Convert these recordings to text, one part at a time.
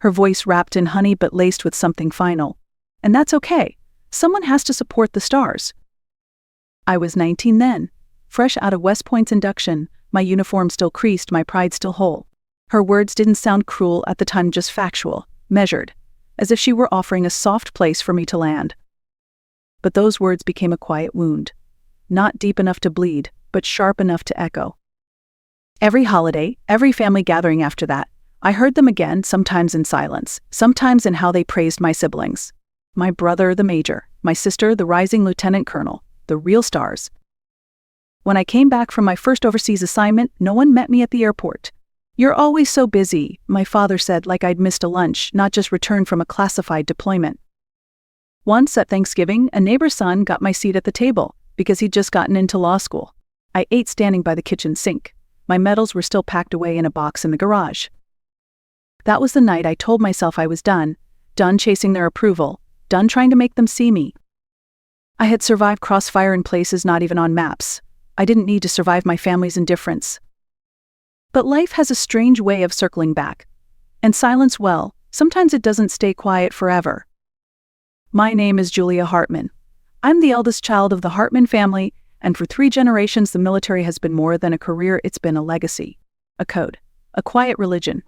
her voice wrapped in honey but laced with something final. And that's okay. Someone has to support the stars. I was 19 then, fresh out of West Point's induction, my uniform still creased, my pride still whole. Her words didn't sound cruel at the time, just factual, measured, as if she were offering a soft place for me to land. But those words became a quiet wound. Not deep enough to bleed, but sharp enough to echo. Every holiday, every family gathering after that, I heard them again, sometimes in silence, sometimes in how they praised my siblings. My brother, the major, my sister, the rising lieutenant colonel, the real stars. When I came back from my first overseas assignment, no one met me at the airport. "You're always so busy," my father said, like I'd missed a lunch, not just returned from a classified deployment. Once at Thanksgiving, a neighbor's son got my seat at the table because he'd just gotten into law school. I ate standing by the kitchen sink. My medals were still packed away in a box in the garage. That was the night I told myself I was done chasing their approval, done trying to make them see me. I had survived crossfire in places not even on maps. I didn't need to survive my family's indifference. But life has a strange way of circling back. And silence, well, sometimes it doesn't stay quiet forever. My name is Julia Hartman. I'm the eldest child of the Hartman family, and for 3 generations the military has been more than a career, it's been a legacy, a code, a quiet religion.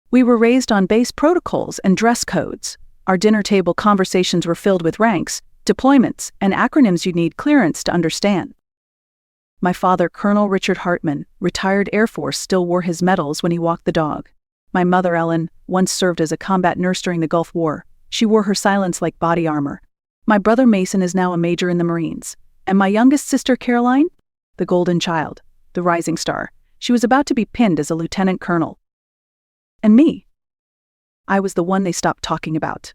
We were raised on base protocols and dress codes. Our dinner table conversations were filled with ranks, deployments, and acronyms you need clearance to understand. My father, Colonel Richard Hartman, retired Air Force, still wore his medals when he walked the dog. My mother, Ellen, once served as a combat nurse during the Gulf War. She wore her silence like body armor. My brother Mason is now a major in the Marines. And my youngest sister, Caroline, the golden child, the rising star. She was about to be pinned as a lieutenant colonel. And me. I was the one they stopped talking about.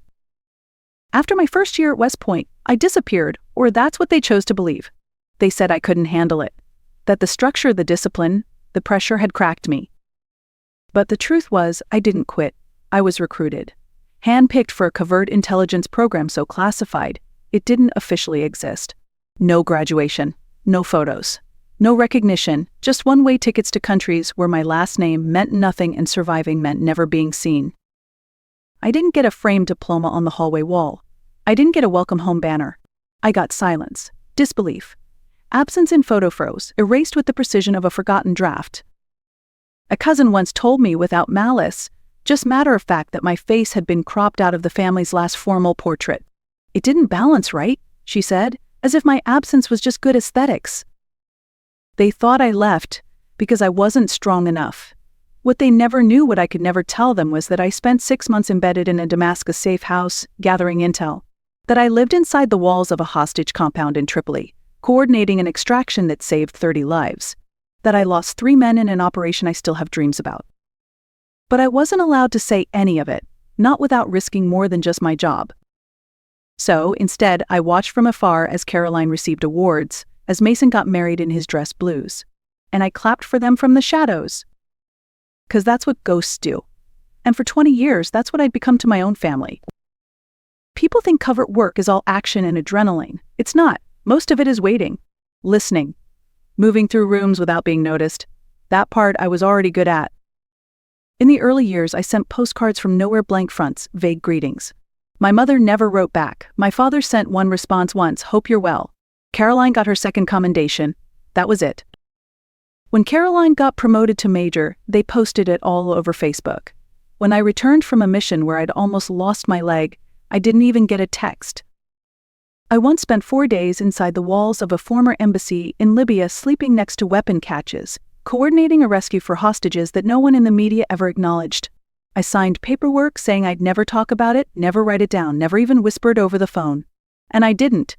After my first year at West Point, I disappeared, or that's what they chose to believe. They said I couldn't handle it, that the structure, the discipline, the pressure had cracked me. But the truth was, I didn't quit. I was recruited. Handpicked for a covert intelligence program so classified, it didn't officially exist. No graduation, no photos, no recognition, just one-way tickets to countries where my last name meant nothing and surviving meant never being seen. I didn't get a framed diploma on the hallway wall. I didn't get a welcome home banner. I got silence, disbelief, absence in photo froze, erased with the precision of a forgotten draft. A cousin once told me without malice, just matter of fact, that my face had been cropped out of the family's last formal portrait. It didn't balance right, she said, as if my absence was just good aesthetics. They thought I left because I wasn't strong enough. What they never knew, what I could never tell them, was that I spent 6 months embedded in a Damascus safe house, gathering intel. That I lived inside the walls of a hostage compound in Tripoli, coordinating an extraction that saved 30 lives. That I lost 3 men in an operation I still have dreams about. But I wasn't allowed to say any of it, not without risking more than just my job. So, instead, I watched from afar as Caroline received awards, as Mason got married in his dress blues. And I clapped for them from the shadows. 'Cause that's what ghosts do. And for 20 years, that's what I'd become to my own family. People think covert work is all action and adrenaline. It's not. Most of it is waiting, listening, moving through rooms without being noticed. That part I was already good at. In the early years, I sent postcards from nowhere, blank fronts, vague greetings. My mother never wrote back. My father sent one response once, "Hope you're well." Caroline got her second commendation. That was it. When Caroline got promoted to major, they posted it all over Facebook. When I returned from a mission where I'd almost lost my leg, I didn't even get a text. I once spent 4 days inside the walls of a former embassy in Libya, sleeping next to weapon caches, coordinating a rescue for hostages that no one in the media ever acknowledged. I signed paperwork saying I'd never talk about it, never write it down, never even whispered over the phone. And I didn't.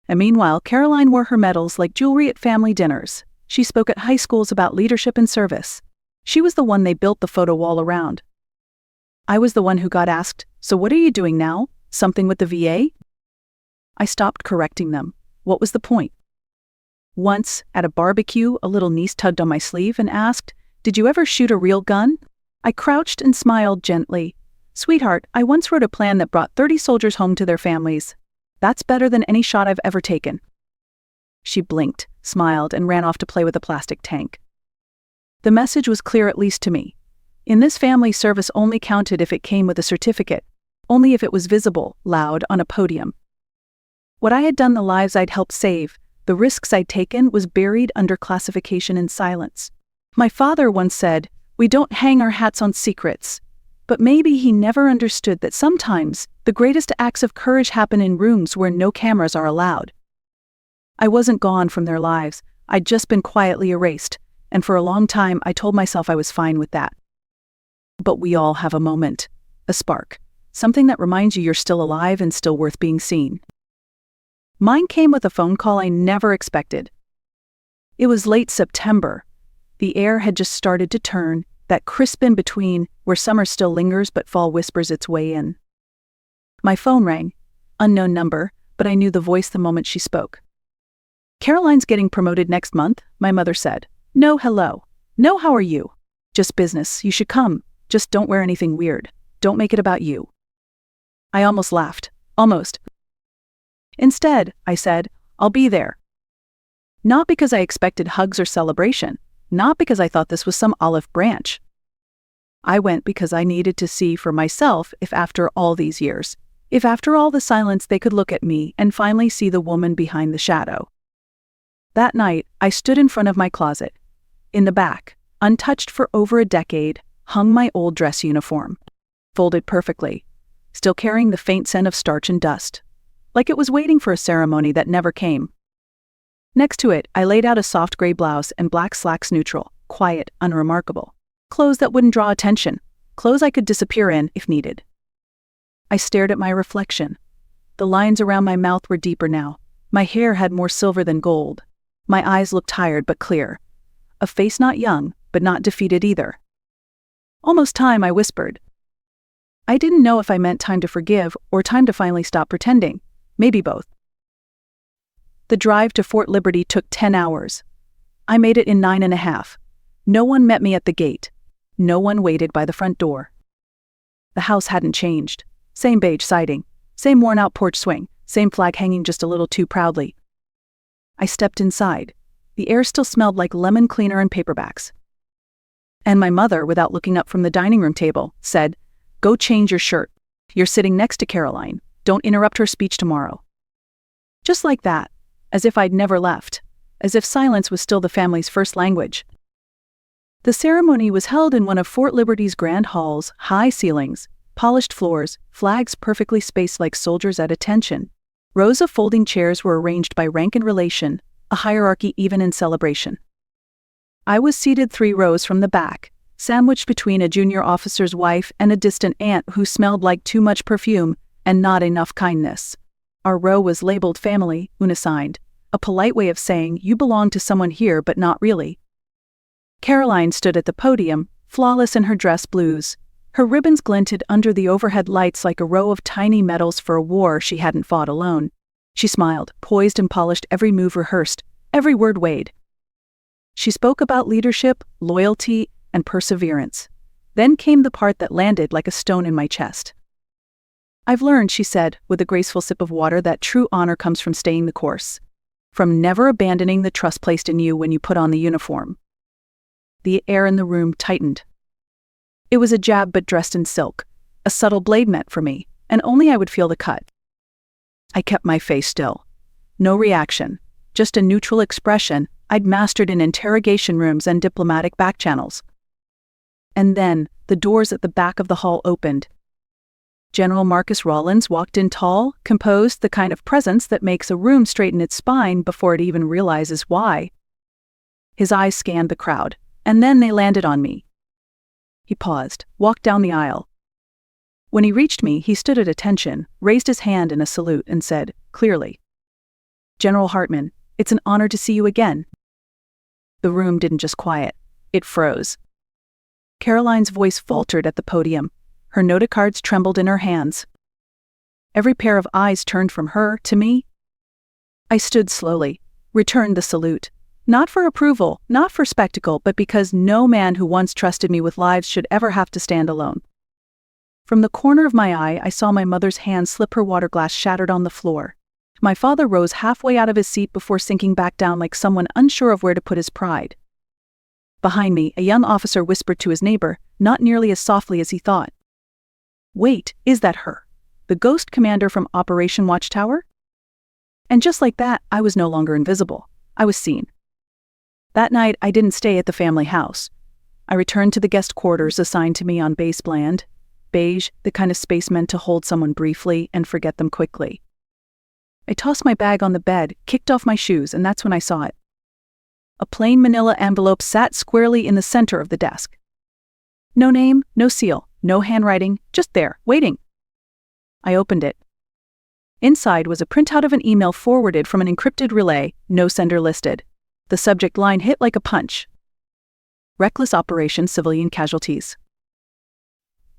And meanwhile, Caroline wore her medals like jewelry at family dinners. She spoke at high schools about leadership and service. She was the one they built the photo wall around. I was the one who got asked, "So what are you doing now? Something with the VA?" I stopped correcting them. What was the point? Once, at a barbecue, a little niece tugged on my sleeve and asked, "Did you ever shoot a real gun?" I crouched and smiled gently. "Sweetheart, I once wrote a plan that brought 30 soldiers home to their families. That's better than any shot I've ever taken." She blinked, smiled, and ran off to play with a plastic tank. The message was clear, at least to me. In this family, service only counted if it came with a certificate, only if it was visible, loud, on a podium. What I had done, the lives I'd helped save, the risks I'd taken, was buried under classification and silence. My father once said, "We don't hang our hats on secrets." But maybe he never understood that sometimes the greatest acts of courage happen in rooms where no cameras are allowed. I wasn't gone from their lives, I'd just been quietly erased, and for a long time I told myself I was fine with that. But we all have a moment, a spark, something that reminds you you're still alive and still worth being seen. Mine came with a phone call I never expected. It was late September. The air had just started to turn, that crisp in between where summer still lingers but fall whispers its way in. My phone rang. Unknown number, but I knew the voice the moment she spoke. "Caroline's getting promoted next month," my mother said. "No hello. No how are you. Just business, you should come. Just don't wear anything weird. Don't make it about you." I almost laughed. Almost. "Instead," I said, "I'll be there." Not because I expected hugs or celebration. Not because I thought this was some olive branch. I went because I needed to see for myself if after all these years, if after all the silence they could look at me and finally see the woman behind the shadow. That night, I stood in front of my closet. In the back, untouched for over a decade, hung my old dress uniform. Folded perfectly, still carrying the faint scent of starch and dust, like it was waiting for a ceremony that never came. Next to it, I laid out a soft gray blouse and black slacks, neutral, quiet, unremarkable. Clothes that wouldn't draw attention, clothes I could disappear in if needed. I stared at my reflection. The lines around my mouth were deeper now. My hair had more silver than gold. My eyes looked tired but clear. A face not young, but not defeated either. "Almost time," I whispered. I didn't know if I meant time to forgive or time to finally stop pretending. Maybe both. The drive to Fort Liberty took 10 hours. I made it in 9.5. No one met me at the gate. No one waited by the front door. The house hadn't changed. Same beige siding, same worn-out porch swing, same flag hanging just a little too proudly. I stepped inside. The air still smelled like lemon cleaner and paperbacks. And my mother, without looking up from the dining room table, said, "Go change your shirt. You're sitting next to Caroline. Don't interrupt her speech tomorrow." Just like that. As if I'd never left, as if silence was still the family's first language. The ceremony was held in one of Fort Liberty's grand halls, high ceilings, polished floors, flags perfectly spaced like soldiers at attention. Rows of folding chairs were arranged by rank and relation, a hierarchy even in celebration. I was seated 3 rows from the back, sandwiched between a junior officer's wife and a distant aunt who smelled like too much perfume and not enough kindness. Our row was labeled family, unassigned, a polite way of saying you belong to someone here but not really. Caroline stood at the podium, flawless in her dress blues. Her ribbons glinted under the overhead lights like a row of tiny medals for a war she hadn't fought alone. She smiled, poised and polished, every move rehearsed, every word weighed. She spoke about leadership, loyalty, and perseverance. Then came the part that landed like a stone in my chest. "I've learned," she said, with a graceful sip of water, "that true honor comes from staying the course. From never abandoning the trust placed in you when you put on the uniform." The air in the room tightened. It was a jab but dressed in silk, a subtle blade meant for me, and only I would feel the cut. I kept my face still. No reaction, just a neutral expression I'd mastered in interrogation rooms and diplomatic back channels. And then, the doors at the back of the hall opened. General Marcus Rawlins walked in, tall, composed, the kind of presence that makes a room straighten its spine before it even realizes why. His eyes scanned the crowd, and then they landed on me. He paused, walked down the aisle. When he reached me, he stood at attention, raised his hand in a salute, and said, clearly, "General Hartman, it's an honor to see you again." The room didn't just quiet, it froze. Caroline's voice faltered at the podium. Her note cards trembled in her hands. Every pair of eyes turned from her to me. I stood slowly, returned the salute. Not for approval, not for spectacle, but because no man who once trusted me with lives should ever have to stand alone. From the corner of my eye, I saw my mother's hand slip, her water glass shattered on the floor. My father rose halfway out of his seat before sinking back down like someone unsure of where to put his pride. Behind me, a young officer whispered to his neighbor, not nearly as softly as he thought. "Wait, is that her? The ghost commander from Operation Watchtower?" And just like that, I was no longer invisible. I was seen. That night, I didn't stay at the family house. I returned to the guest quarters assigned to me on base Bland, beige, the kind of space meant to hold someone briefly and forget them quickly. I tossed my bag on the bed, kicked off my shoes, and that's when I saw it. A plain manila envelope sat squarely in the center of the desk. No name, no seal, no handwriting, just there, waiting. I opened it. Inside was a printout of an email forwarded from an encrypted relay, no sender listed. The subject line hit like a punch. Reckless operation, civilian casualties.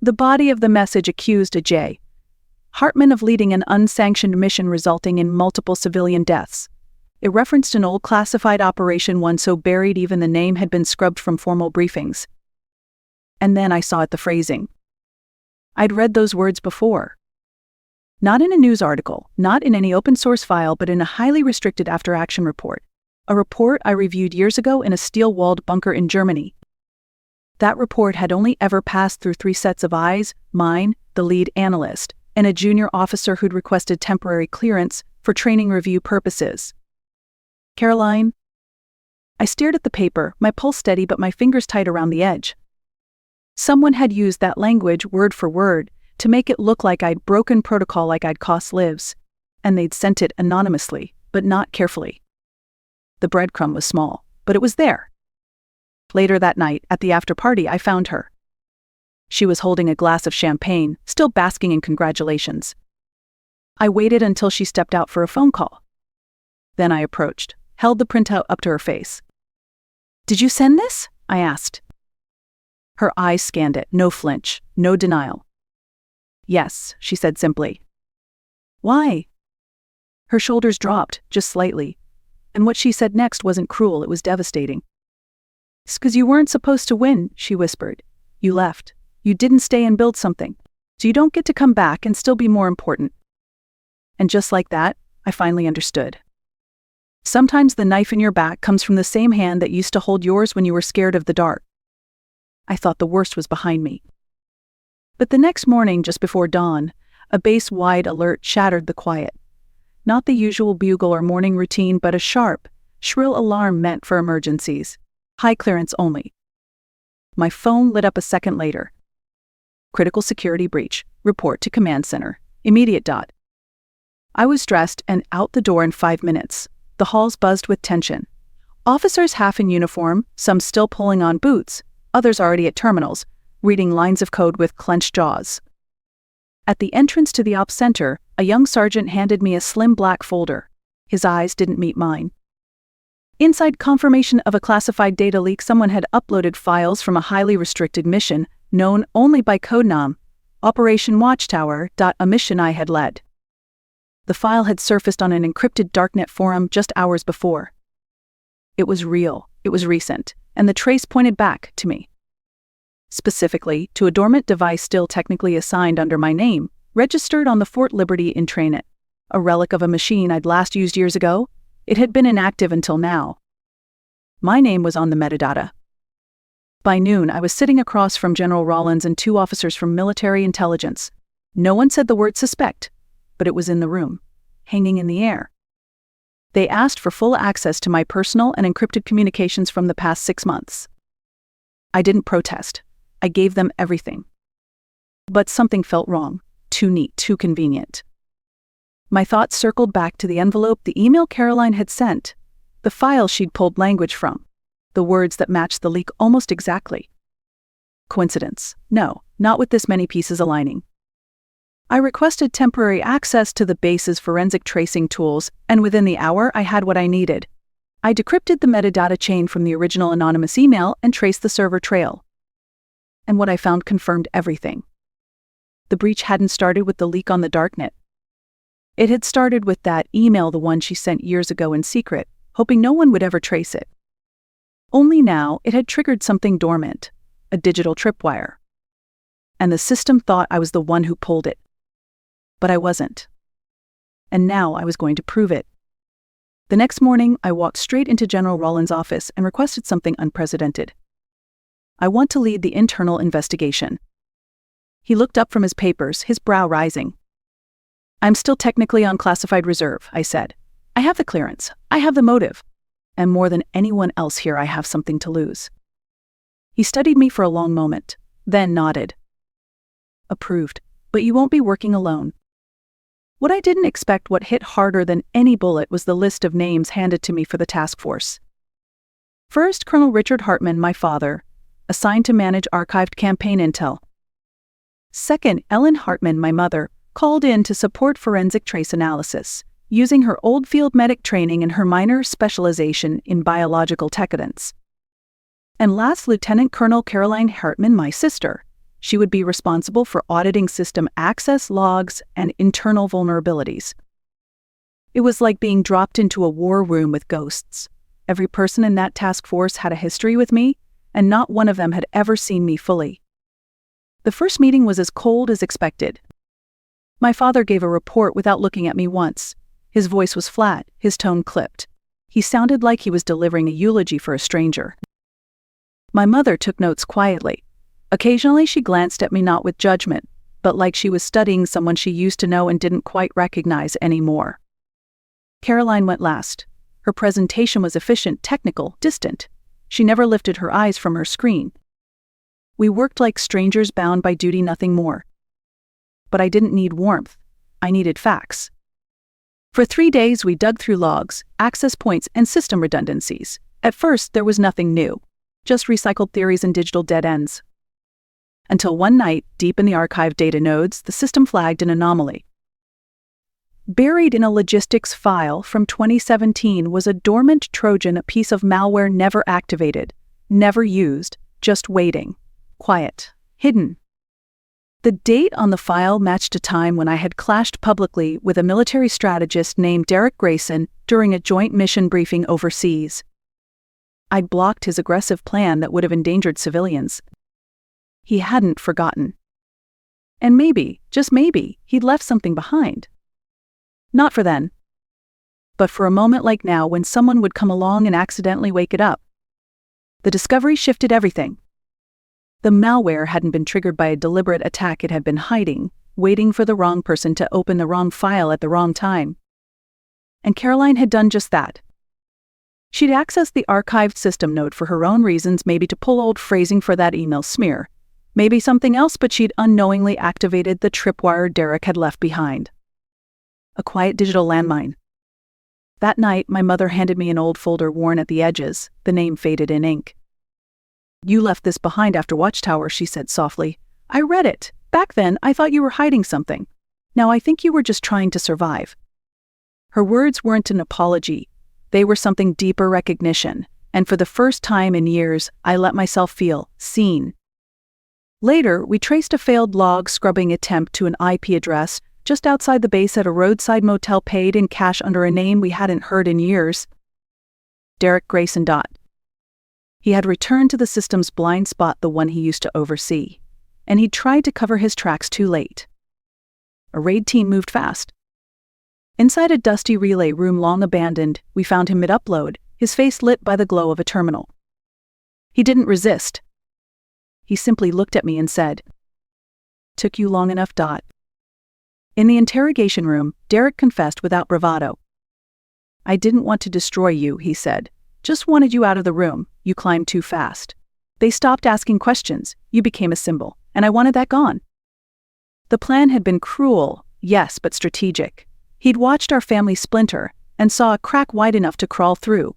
The body of the message accused a J. Hartman of leading an unsanctioned mission resulting in multiple civilian deaths. It referenced an old classified operation, one so buried even the name had been scrubbed from formal briefings. And then I saw it, the phrasing. I'd read those words before. Not in a news article, not in any open source file, but in a highly restricted after-action report. A report I reviewed years ago in a steel-walled bunker in Germany. That report had only ever passed through 3 sets of eyes, mine, the lead analyst, and a junior officer who'd requested temporary clearance for training review purposes. "Caroline?" I stared at the paper, my pulse steady but my fingers tight around the edge. Someone had used that language word for word to make it look like I'd broken protocol, like I'd cost lives. And they'd sent it anonymously, but not carefully. The breadcrumb was small, but it was there. Later that night, at the after-party, I found her. She was holding a glass of champagne, still basking in congratulations. I waited until she stepped out for a phone call. Then I approached, held the printout up to her face. "Did you send this?" I asked. Her eyes scanned it, no flinch, no denial. "Yes," she said simply. "Why?" Her shoulders dropped, just slightly. And what she said next wasn't cruel, it was devastating. "It's 'cause you weren't supposed to win," she whispered. "You left. You didn't stay and build something. So you don't get to come back and still be more important." And just like that, I finally understood. Sometimes the knife in your back comes from the same hand that used to hold yours when you were scared of the dark. I thought the worst was behind me. But the next morning, just before dawn, a base-wide alert shattered the quiet. Not the usual bugle or morning routine, but a sharp, shrill alarm meant for emergencies. High clearance only. My phone lit up a second later. "Critical security breach. Report to command center. Immediate. I was dressed and out the door in 5 minutes. The halls buzzed with tension. Officers half in uniform, some still pulling on boots, others already at terminals, reading lines of code with clenched jaws. At the entrance to the ops center, a young sergeant handed me a slim black folder. His eyes didn't meet mine. Inside, confirmation of a classified data leak. Someone had uploaded files from a highly restricted mission, known only by codename, Operation Watchtower, a mission I had led. The file had surfaced on an encrypted darknet forum just hours before. It was real, it was recent, and the trace pointed back to me. Specifically, to a dormant device still technically assigned under my name, registered on the Fort Liberty intranet. A relic of a machine I'd last used years ago, it had been inactive until now. My name was on the metadata. By noon, I was sitting across from General Rollins and 2 officers from military intelligence. No one said the word suspect, but it was in the room, hanging in the air. They asked for full access to my personal and encrypted communications from the past 6 months. I didn't protest. I gave them everything. But something felt wrong, too neat, too convenient. My thoughts circled back to the envelope, the email Caroline had sent, the file she'd pulled language from, the words that matched the leak almost exactly. Coincidence? No, not with this many pieces aligning. I requested temporary access to the base's forensic tracing tools, and within the hour I had what I needed. I decrypted the metadata chain from the original anonymous email and traced the server trail. And what I found confirmed everything. The breach hadn't started with the leak on the darknet. It had started with that email, the one she sent years ago in secret, hoping no one would ever trace it. Only now it had triggered something dormant, a digital tripwire. And the system thought I was the one who pulled it. But I wasn't. And now I was going to prove it. The next morning, I walked straight into General Rollins' office and requested something unprecedented. I want to lead the internal investigation." He looked up from his papers, his brow rising. "I'm still technically on classified reserve," I said. "I have the clearance. I have the motive. And more than anyone else here, I have something to lose." He studied me for a long moment, then nodded. "Approved. But you won't be working alone." What I didn't expect, what hit harder than any bullet, was the list of names handed to me for the task force. First, Colonel Richard Hartman, my father, assigned to manage archived campaign intel. Second, Ellen Hartman, my mother, called in to support forensic trace analysis, using her old field medic training and her minor specialization in biological techidence. And last, Lieutenant Colonel Caroline Hartman, my sister. She would be responsible for auditing system access logs and internal vulnerabilities. It was like being dropped into a war room with ghosts. Every person in that task force had a history with me, and not one of them had ever seen me fully. The first meeting was as cold as expected. My father gave a report without looking at me once. His voice was flat, his tone clipped. He sounded like he was delivering a eulogy for a stranger. My mother took notes quietly. Occasionally she glanced at me, not with judgment, but like she was studying someone she used to know and didn't quite recognize anymore. Caroline went last. Her presentation was efficient, technical, distant. She never lifted her eyes from her screen. We worked like strangers bound by duty, nothing more. But I didn't need warmth. I needed facts. For 3 days we dug through logs, access points, and system redundancies. At first there was nothing new, just recycled theories and digital dead ends. Until one night, deep in the archive data nodes, the system flagged an anomaly. Buried in a logistics file from 2017 was a dormant Trojan, a piece of malware never activated, never used, just waiting, quiet, hidden. The date on the file matched a time when I had clashed publicly with a military strategist named Derek Grayson during a joint mission briefing overseas. I'd blocked his aggressive plan that would have endangered civilians. He hadn't forgotten. And maybe, just maybe, he'd left something behind. Not for then. But for a moment like now, when someone would come along and accidentally wake it up. The discovery shifted everything. The malware hadn't been triggered by a deliberate attack. It had been hiding, waiting for the wrong person to open the wrong file at the wrong time. And Caroline had done just that. She'd accessed the archived system node for her own reasons, maybe to pull old phrasing for that email smear. Maybe something else, but she'd unknowingly activated the tripwire Derek had left behind. A quiet digital landmine. That night, my mother handed me an old folder worn at the edges, the name faded in ink. "You left this behind after Watchtower," she said softly. "I read it. Back then, I thought you were hiding something. Now I think you were just trying to survive." Her words weren't an apology. They were something deeper, recognition. And for the first time in years, I let myself feel seen. Later, we traced a failed log scrubbing attempt to an IP address just outside the base at a roadside motel, paid in cash under a name we hadn't heard in years. Derek Grayson. He had returned to the system's blind spot, the one he used to oversee. And he'd tried to cover his tracks too late. A raid team moved fast. Inside a dusty relay room long abandoned, we found him mid-upload, his face lit by the glow of a terminal. He didn't resist. He simply looked at me and said, "Took you long enough." In the interrogation room, Derek confessed without bravado. "I didn't want to destroy you," he said. "Just wanted you out of the room. You climbed too fast. They stopped asking questions. You became a symbol, and I wanted that gone." The plan had been cruel, yes, but strategic. He'd watched our family splinter and saw a crack wide enough to crawl through.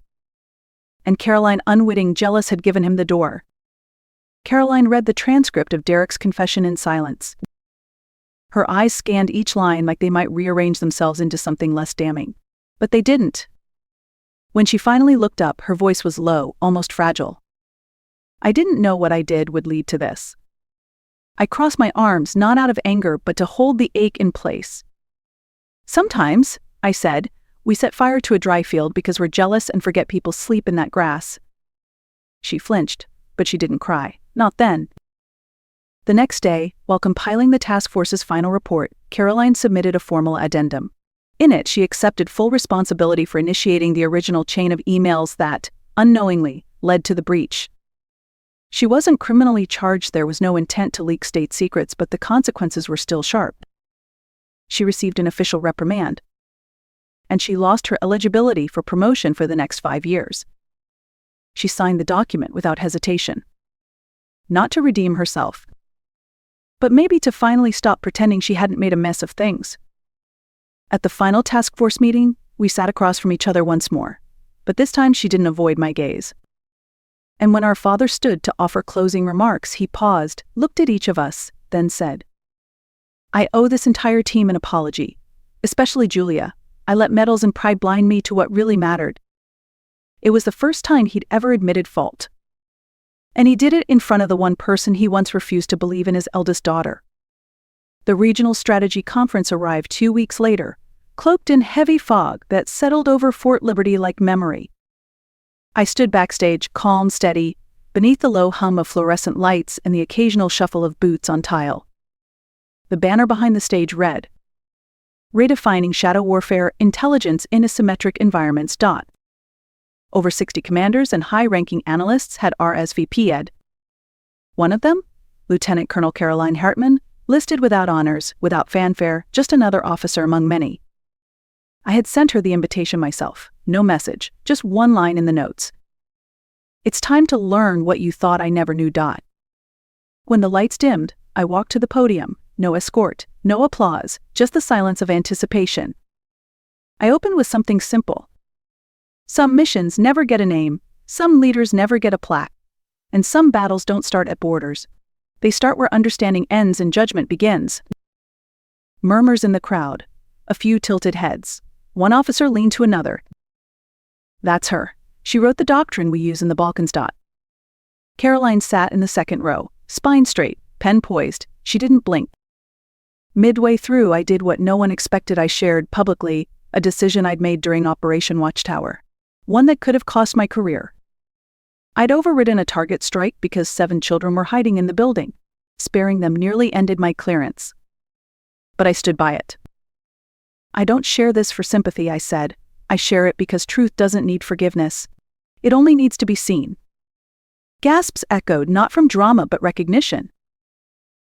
And Caroline, unwitting, jealous, had given him the door. Caroline read the transcript of Derek's confession in silence. Her eyes scanned each line like they might rearrange themselves into something less damning. But they didn't. When she finally looked up, her voice was low, almost fragile. "I didn't know what I did would lead to this. I crossed my arms, not out of anger, but to hold the ache in place. Sometimes," I said, "we set fire to a dry field because we're jealous and forget people sleep in that grass." She flinched, but she didn't cry. Not then. The next day, while compiling the task force's final report, Caroline submitted a formal addendum. In it, she accepted full responsibility for initiating the original chain of emails that, unknowingly, led to the breach. She wasn't criminally charged, there was no intent to leak state secrets, but the consequences were still sharp. She received an official reprimand, and she lost her eligibility for promotion for the next 5 years. She signed the document without hesitation. Not to redeem herself, but maybe to finally stop pretending she hadn't made a mess of things. At the final task force meeting, we sat across from each other once more, but this time she didn't avoid my gaze. And when our father stood to offer closing remarks, he paused, looked at each of us, then said, "I owe this entire team an apology, especially Julia. I let medals and pride blind me to what really mattered." It was the first time he'd ever admitted fault. And he did it in front of the one person he once refused to believe in, his eldest daughter. The regional strategy conference arrived 2 weeks later, cloaked in heavy fog that settled over Fort Liberty like memory. I stood backstage, calm, steady, beneath the low hum of fluorescent lights and the occasional shuffle of boots on tile. The banner behind the stage read, "Redefining Shadow Warfare Intelligence in Asymmetric Environments." Over 60 commanders and high-ranking analysts had RSVP'd. One of them, Lieutenant Colonel Caroline Hartman, listed without honors, without fanfare, just another officer among many. I had sent her the invitation myself, no message, just one line in the notes. "It's time to learn what you thought I never knew." When the lights dimmed, I walked to the podium, no escort, no applause, just the silence of anticipation. I opened with something simple. Some missions never get a name, some leaders never get a plaque, and some battles don't start at borders. They start where understanding ends and judgment begins. Murmurs in the crowd, a few tilted heads. One officer leaned to another. "That's her. She wrote the doctrine we use in the Balkans." Caroline sat in the second row, spine straight, pen poised. She didn't blink. Midway through, I did what no one expected. I shared publicly a decision I'd made during Operation Watchtower, one that could have cost my career. I'd overridden a target strike because 7 children were hiding in the building. Sparing them nearly ended my clearance. But I stood by it. "I don't share this for sympathy," I said. "I share it because truth doesn't need forgiveness. It only needs to be seen." Gasps echoed, not from drama but recognition.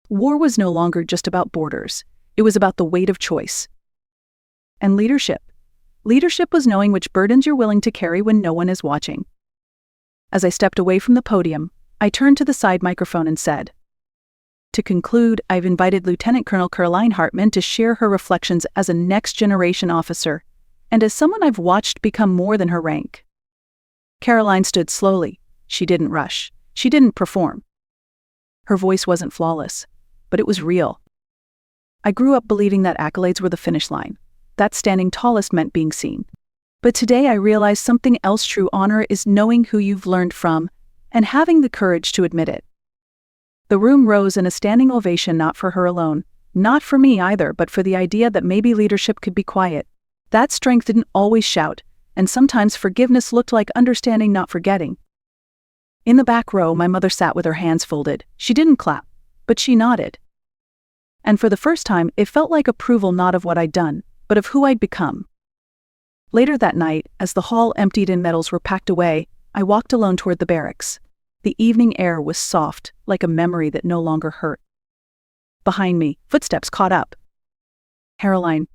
War was no longer just about borders. It was about the weight of choice. And leadership. Leadership was knowing which burdens you're willing to carry when no one is watching. As I stepped away from the podium, I turned to the side microphone and said, "To conclude, I've invited Lieutenant Colonel Caroline Hartman to share her reflections as a next-generation officer, and as someone I've watched become more than her rank." Caroline stood slowly. She didn't rush. She didn't perform. Her voice wasn't flawless, but it was real. I grew up believing that accolades were the finish line, that standing tallest meant being seen. But today I realize something else. True honor is knowing who you've learned from and having the courage to admit it. The room rose in a standing ovation, not for her alone, not for me either, but for the idea that maybe leadership could be quiet. That strength didn't always shout, and sometimes forgiveness looked like understanding, not forgetting. In the back row, my mother sat with her hands folded. She didn't clap, but she nodded. And for the first time, it felt like approval, not of what I'd done, but of who I'd become. Later that night, as the hall emptied and medals were packed away, I walked alone toward the barracks. The evening air was soft, like a memory that no longer hurt. Behind me, footsteps caught up. "Caroline."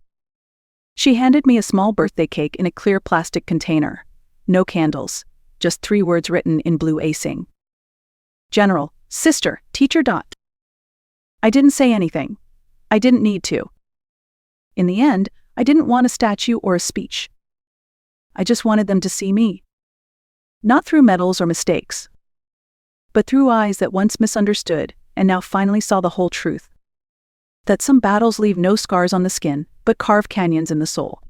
She handed me a small birthday cake in a clear plastic container. No candles, just 3 words written in blue acing. "General, Sister, Teacher. I didn't say anything. I didn't need to. In the end, I didn't want a statue or a speech. I just wanted them to see me. Not through medals or mistakes, but through eyes that once misunderstood and now finally saw the whole truth. That some battles leave no scars on the skin, but carve canyons in the soul.